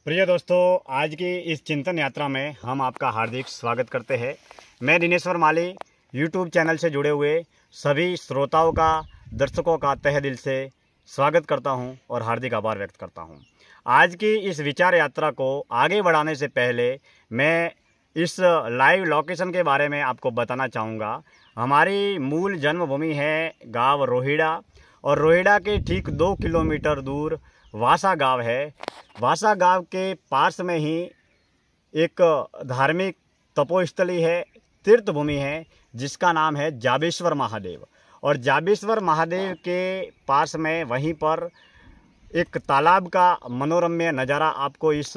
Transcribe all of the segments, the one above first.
प्रिय दोस्तों, आज की इस चिंतन यात्रा में हम आपका हार्दिक स्वागत करते हैं। मैं दिनेश्वर माली यूट्यूब चैनल से जुड़े हुए सभी श्रोताओं का, दर्शकों का तहे दिल से स्वागत करता हूं और हार्दिक आभार व्यक्त करता हूं। आज की इस विचार यात्रा को आगे बढ़ाने से पहले मैं इस लाइव लोकेशन के बारे में आपको बताना चाहूँगा। हमारी मूल जन्मभूमि है गांव रोहिड़ा, और रोहिड़ा के ठीक 2 किलोमीटर दूर वासा गांव है। वासा गांव के पास में ही एक धार्मिक तपोस्थली है, तीर्थ भूमि है, जिसका नाम है जाबेश्वर महादेव। और जाबेश्वर महादेव के पास में वहीं पर एक तालाब का मनोरम्य नज़ारा आपको इस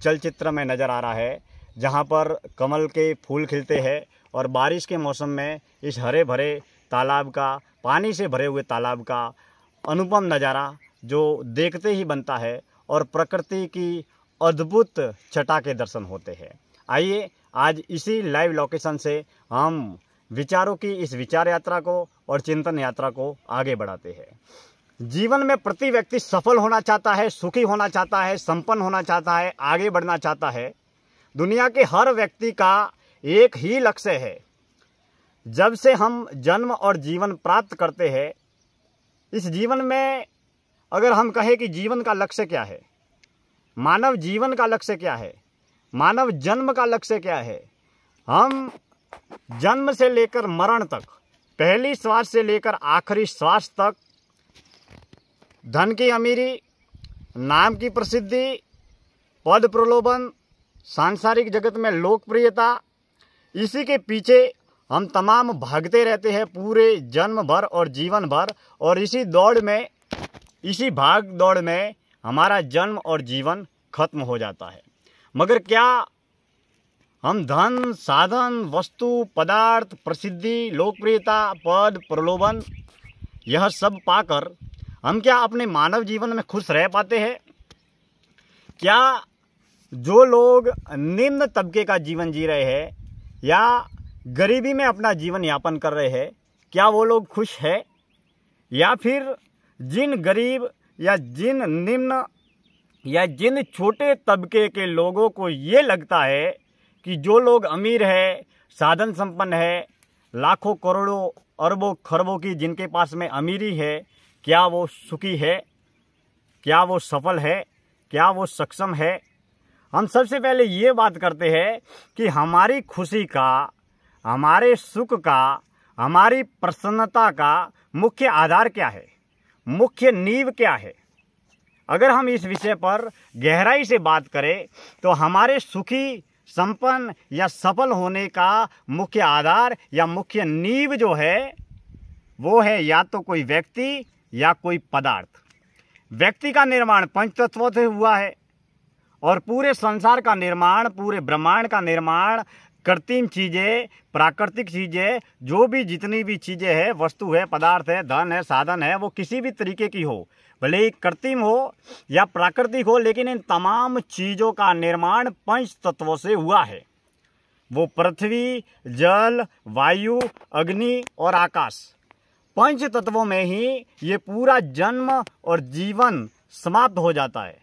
चलचित्र में नज़र आ रहा है, जहां पर कमल के फूल खिलते हैं और बारिश के मौसम में इस हरे भरे तालाब का, पानी से भरे हुए तालाब का अनुपम नज़ारा जो देखते ही बनता है और प्रकृति की अद्भुत छटा के दर्शन होते हैं। आइए आज इसी लाइव लोकेशन से हम विचारों की इस विचार यात्रा को और चिंतन यात्रा को आगे बढ़ाते हैं। जीवन में प्रति व्यक्ति सफल होना चाहता है, सुखी होना चाहता है, संपन्न होना चाहता है, आगे बढ़ना चाहता है। दुनिया के हर व्यक्ति का एक ही लक्ष्य है। जब से हम जन्म और जीवन प्राप्त करते हैं, इस जीवन में अगर हम कहें कि जीवन का लक्ष्य क्या है, मानव जीवन का लक्ष्य क्या है, मानव जन्म का लक्ष्य क्या है, हम जन्म से लेकर मरण तक, पहली श्वास से लेकर आखिरी श्वास तक धन की अमीरी, नाम की प्रसिद्धि, पद प्रलोभन, सांसारिक जगत में लोकप्रियता, इसी के पीछे हम तमाम भागते रहते हैं पूरे जन्म भर और जीवन भर। और इसी दौड़ में, इसी भाग दौड़ में हमारा जन्म और जीवन खत्म हो जाता है। मगर क्या हम धन, साधन, वस्तु, पदार्थ, प्रसिद्धि, लोकप्रियता, पद, प्रलोभन, यह सब पाकर हम क्या अपने मानव जीवन में खुश रह पाते हैं? क्या जो लोग निम्न तबके का जीवन जी रहे हैं या गरीबी में अपना जीवन यापन कर रहे हैं, क्या वो लोग खुश हैं? या फिर जिन गरीब या जिन निम्न या जिन छोटे तबके के लोगों को ये लगता है कि जो लोग अमीर है, साधन संपन्न है, लाखों करोड़ों अरबों खरबों की जिनके पास में अमीरी है, क्या वो सुखी है? क्या वो सफल है? क्या वो सक्षम है? हम सबसे पहले ये बात करते हैं कि हमारी खुशी का, हमारे सुख का, हमारी प्रसन्नता का मुख्य आधार क्या है, मुख्य नींव क्या है। अगर हम इस विषय पर गहराई से बात करें तो हमारे सुखी, संपन्न या सफल होने का मुख्य आधार या मुख्य नींव जो है वो है या तो कोई व्यक्ति या कोई पदार्थ। व्यक्ति का निर्माण पंच तत्वों से हुआ है और पूरे संसार का निर्माण, पूरे ब्रह्मांड का निर्माण कृत्रिम चीज़ें, प्राकृतिक चीज़ें, जो भी जितनी भी चीज़ें हैं, वस्तु है, पदार्थ है, धन है, साधन है, वो किसी भी तरीके की हो, भले ही कृत्रिम हो या प्राकृतिक हो, लेकिन इन तमाम चीज़ों का निर्माण पंच तत्वों से हुआ है। वो पृथ्वी, जल, वायु, अग्नि और आकाश, पंच तत्वों में ही ये पूरा जन्म और जीवन समाप्त हो जाता है।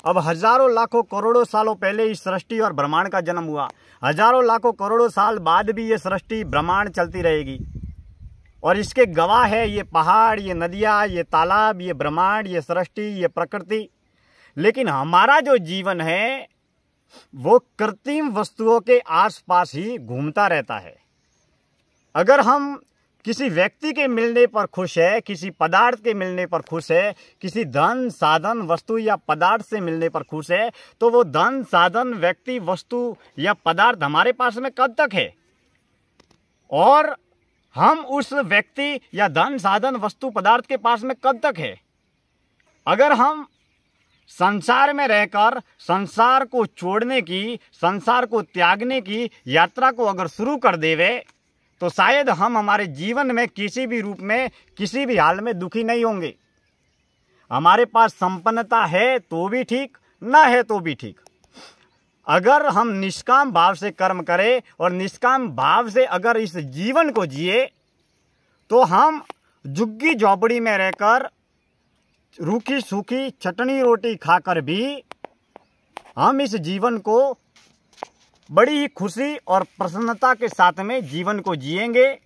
अब हजारों लाखों करोड़ों सालों पहले इस सृष्टि और ब्रह्मांड का जन्म हुआ। हजारों लाखों करोड़ों साल बाद भी ये सृष्टि ब्रह्मांड चलती रहेगी और इसके गवाह है ये पहाड़, ये नदियाँ, ये तालाब, ये ब्रह्मांड, ये सृष्टि, ये प्रकृति। लेकिन हमारा जो जीवन है वो कृत्रिम वस्तुओं के आसपास ही घूमता रहता है। अगर हम किसी व्यक्ति के मिलने पर खुश है, किसी पदार्थ के मिलने पर खुश है, किसी धन, साधन, वस्तु या पदार्थ से मिलने पर खुश है, तो वो धन, साधन, व्यक्ति, वस्तु या पदार्थ हमारे पास में कब तक है और हम उस व्यक्ति या धन, साधन, वस्तु, पदार्थ के पास में कब तक है। अगर हम संसार में रहकर संसार को छोड़ने की, संसार को त्यागने की यात्रा को अगर शुरू कर देवे तो शायद हम हमारे जीवन में किसी भी रूप में, किसी भी हाल में दुखी नहीं होंगे। हमारे पास संपन्नता है तो भी ठीक, ना है तो भी ठीक। अगर हम निष्काम भाव से कर्म करें और निष्काम भाव से अगर इस जीवन को जिए तो हम झुग्गी झोपड़ी में रहकर रूखी सूखी चटनी रोटी खाकर भी हम इस जीवन को बड़ी ही खुशी और प्रसन्नता के साथ में जीवन को जिएंगे।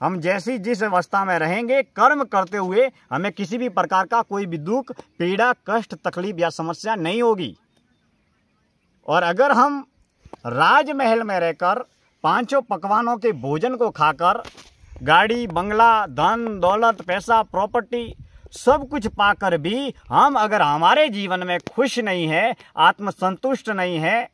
हम जैसी जिस अवस्था में रहेंगे, कर्म करते हुए हमें किसी भी प्रकार का कोई भी दुख, पीड़ा, कष्ट, तकलीफ या समस्या नहीं होगी। और अगर हम राजमहल में रहकर पांचों पकवानों के भोजन को खाकर गाड़ी, बंगला, धन, दौलत, पैसा, प्रॉपर्टी सब कुछ पाकर भी हम अगर हमारे जीवन में खुश नहीं है, आत्मसंतुष्ट नहीं है,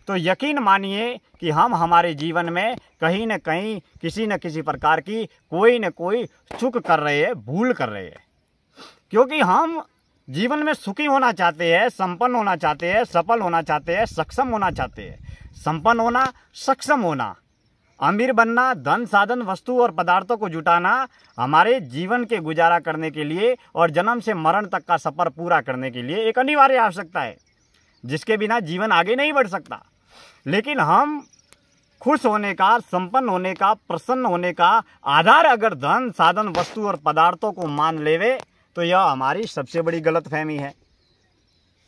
तो यकीन मानिए कि हम हमारे जीवन में कहीं न कहीं किसी न किसी प्रकार की कोई न कोई चूक कर रहे हैं, भूल कर रहे हैं। क्योंकि हम जीवन में सुखी होना चाहते हैं, संपन्न होना चाहते हैं, सफल होना चाहते हैं, सक्षम होना चाहते हैं। संपन्न होना, सक्षम होना, अमीर बनना, धन, साधन, वस्तु और पदार्थों को जुटाना हमारे जीवन के गुजारा करने के लिए और जन्म से मरण तक का सफ़र पूरा करने के लिए एक अनिवार्य आवश्यकता है, जिसके बिना जीवन आगे नहीं बढ़ सकता। लेकिन हम खुश होने का, संपन्न होने का, प्रसन्न होने का आधार अगर धन, साधन, वस्तु और पदार्थों को मान लेवे तो यह हमारी सबसे बड़ी गलतफहमी है।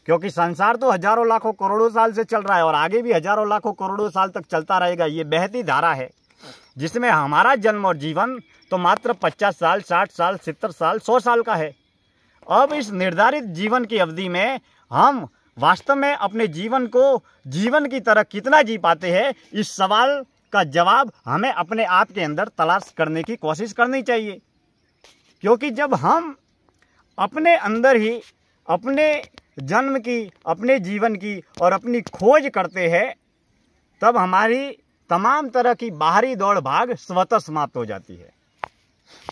क्योंकि संसार तो हजारों लाखों करोड़ों साल से चल रहा है और आगे भी हजारों लाखों करोड़ों साल तक चलता रहेगा। ये बहती धारा है जिसमें हमारा जन्म और जीवन तो मात्र 50 साल, 60 साल, 70 साल, 100 साल का है। अब इस निर्धारित जीवन की अवधि में हम वास्तव में अपने जीवन को जीवन की तरह कितना जी पाते हैं, इस सवाल का जवाब हमें अपने आप के अंदर तलाश करने की कोशिश करनी चाहिए। क्योंकि जब हम अपने अंदर ही अपने जन्म की, अपने जीवन की और अपनी खोज करते हैं, तब हमारी तमाम तरह की बाहरी दौड़ भाग स्वतः समाप्त हो जाती है।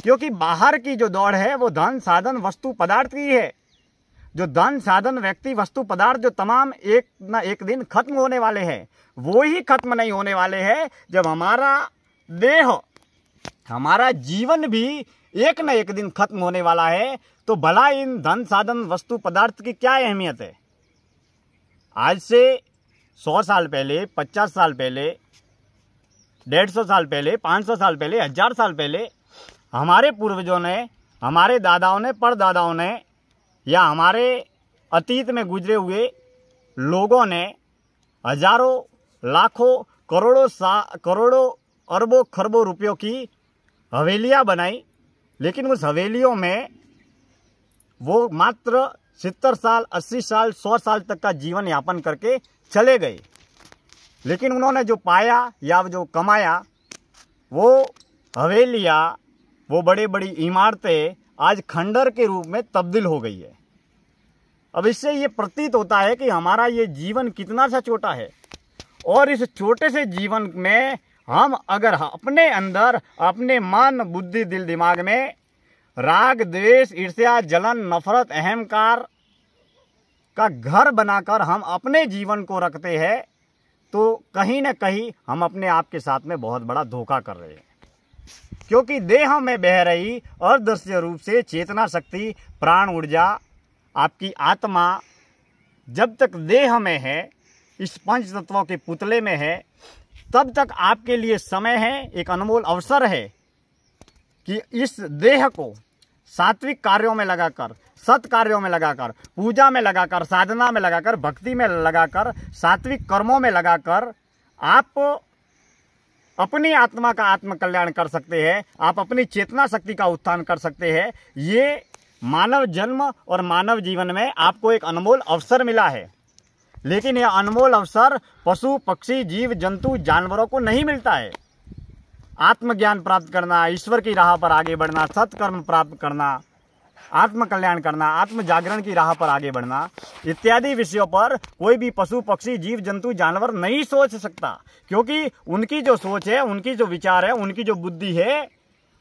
क्योंकि बाहर की जो दौड़ है वो धन, साधन, वस्तु, पदार्थ की है। जो धन, साधन, व्यक्ति, वस्तु, पदार्थ जो तमाम एक ना एक दिन खत्म होने वाले हैं, वो ही खत्म नहीं होने वाले हैं जब हमारा देह, हमारा जीवन भी एक न एक दिन खत्म होने वाला है। तो भला इन धन, साधन, वस्तु, पदार्थ की क्या अहमियत है? आज से 100 साल पहले, 50 साल पहले, 150 साल पहले, 500 साल पहले, 1000 साल पहले हमारे पूर्वजों ने, हमारे दादाओं ने, परदादाओं ने या हमारे अतीत में गुजरे हुए लोगों ने हजारों, लाखों, करोड़ों, अरबों, खरबों रुपयों की हवेलियां बनाई। लेकिन उस हवेलियों में वो मात्र 70 साल, 80 साल, 100 साल तक का जीवन यापन करके चले गए। लेकिन उन्होंने जो पाया या जो कमाया, वो हवेलियां, वो बड़ी बड़ी इमारतें आज खंडर के रूप में तब्दील हो गई है। अब इससे ये प्रतीत होता है कि हमारा ये जीवन कितना सा छोटा है। और इस छोटे से जीवन में हम अगर अपने अंदर, अपने मन, बुद्धि, दिल, दिमाग में राग, द्वेष, ईर्ष्या, जलन, नफरत, अहंकार का घर बनाकर हम अपने जीवन को रखते हैं, तो कहीं न कहीं हम अपने आप के साथ में बहुत बड़ा धोखा कर रहे हैं। क्योंकि देह में बह रही अदृश्य रूप से चेतना शक्ति, प्राण ऊर्जा, आपकी आत्मा जब तक देह में है, इस पंच तत्वों के पुतले में है, तब तक आपके लिए समय है, एक अनमोल अवसर है कि इस देह को सात्विक कार्यों में लगाकर, सत कार्यों में लगाकर, पूजा में लगाकर, साधना में लगाकर, भक्ति में लगाकर, सात्विक कर्मों में लगाकर आप अपनी आत्मा का आत्मकल्याण कर सकते हैं। आप अपनी चेतना शक्ति का उत्थान कर सकते हैं। ये मानव जन्म और मानव जीवन में आपको एक अनमोल अवसर मिला है। लेकिन यह अनमोल अवसर पशु, पक्षी, जीव, जंतु, जानवरों को नहीं मिलता है। आत्मज्ञान प्राप्त करना, ईश्वर की राह पर आगे बढ़ना, सत्कर्म प्राप्त करना, आत्मकल्याण करना, आत्म जागरण की राह पर आगे बढ़ना इत्यादि विषयों पर कोई भी पशु, पक्षी, जीव, जंतु, जानवर नहीं सोच सकता। क्योंकि उनकी जो सोच है, उनकी जो विचार है, उनकी जो बुद्धि है,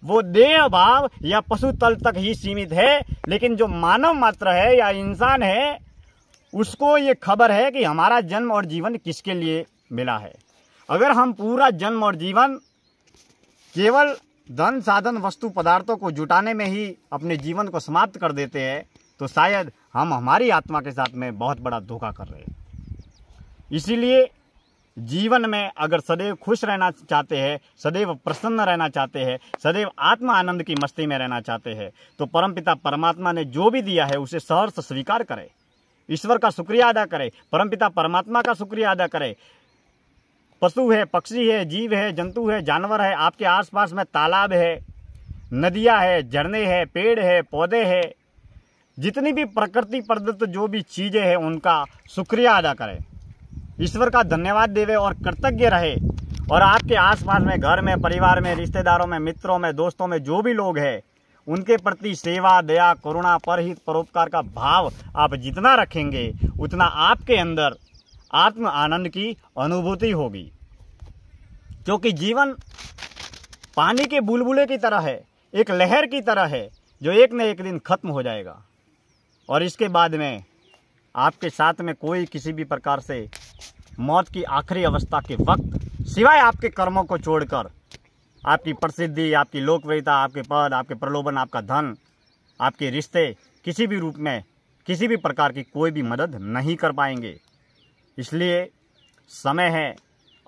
वो देह भाव या पशु तल तक ही सीमित है। लेकिन जो मानव मात्र है या इंसान है, उसको ये खबर है कि हमारा जन्म और जीवन किसके लिए मिला है। अगर हम पूरा जन्म और जीवन केवल धन, साधन, वस्तु, पदार्थों को जुटाने में ही अपने जीवन को समाप्त कर देते हैं, तो शायद हम हमारी आत्मा के साथ में बहुत बड़ा धोखा कर रहे हैं। इसीलिए जीवन में अगर सदैव खुश रहना चाहते हैं, सदैव प्रसन्न रहना चाहते हैं, सदैव आत्मा आनंद की मस्ती में रहना चाहते हैं, तो परमपिता परमात्मा ने जो भी दिया है उसे सहर्ष स्वीकार करें। ईश्वर का शुक्रिया अदा करें, परमपिता परमात्मा का शुक्रिया अदा करें। पशु है, पक्षी है, जीव है, जंतु है, जानवर है, आपके आसपास में तालाब है, नदियाँ है, झरने हैं, पेड़ है, पौधे हैं, जितनी भी प्रकृति प्रदत्त जो भी चीज़ें हैं उनका शुक्रिया अदा करें, ईश्वर का धन्यवाद देवे और कृतज्ञ रहे। और आपके आसपास में, घर में, परिवार में, रिश्तेदारों में, मित्रों में, दोस्तों में जो भी लोग हैं उनके प्रति सेवा, दया, करुणा, परहित, परोपकार का भाव आप जितना रखेंगे उतना आपके अंदर आत्म आनंद की अनुभूति होगी। क्योंकि जीवन पानी के बुलबुले की तरह है, एक लहर की तरह है जो एक न एक दिन खत्म हो जाएगा और इसके बाद में आपके साथ में कोई किसी भी प्रकार से मौत की आखिरी अवस्था के वक्त सिवाय आपके कर्मों को छोड़कर आपकी प्रसिद्धि, आपकी लोकप्रियता, आपके पद, आपके प्रलोभन, आपका धन, आपके रिश्ते किसी भी रूप में, किसी भी प्रकार की कोई भी मदद नहीं कर पाएंगे। इसलिए समय है,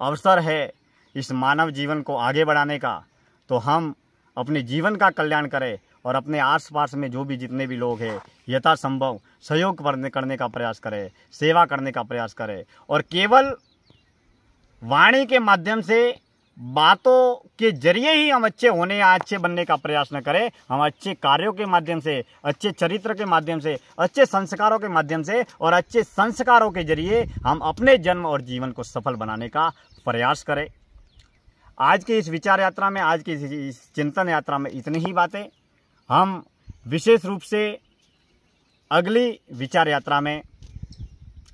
अवसर है इस मानव जीवन को आगे बढ़ाने का, तो हम अपने जीवन का कल्याण करें और अपने आसपास में जो भी जितने भी लोग हैं यथासंभव सहयोग करने का प्रयास करें, सेवा करने का प्रयास करें। और केवल वाणी के माध्यम से, बातों के जरिए ही हम अच्छे होने या अच्छे बनने का प्रयास न करें। हम अच्छे कार्यों के माध्यम से, अच्छे चरित्र के माध्यम से, अच्छे संस्कारों के माध्यम से और अच्छे संस्कारों के जरिए हम अपने जन्म और जीवन को सफल बनाने का प्रयास करें। आज की इस विचार यात्रा में, आज की इस चिंतन यात्रा में इतनी ही बातें। हम विशेष रूप से अगली विचार यात्रा में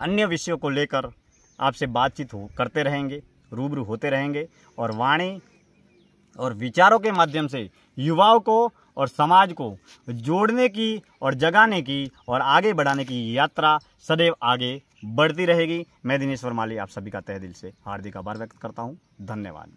अन्य विषयों को लेकर आपसे बातचीत करते रहेंगे, रूबरू होते रहेंगे और वाणी और विचारों के माध्यम से युवाओं को और समाज को जोड़ने की और जगाने की और आगे बढ़ाने की यात्रा सदैव आगे बढ़ती रहेगी। मैं दिनेश्वर माली आप सभी का तहे दिल से हार्दिक आभार व्यक्त करता हूँ। धन्यवाद।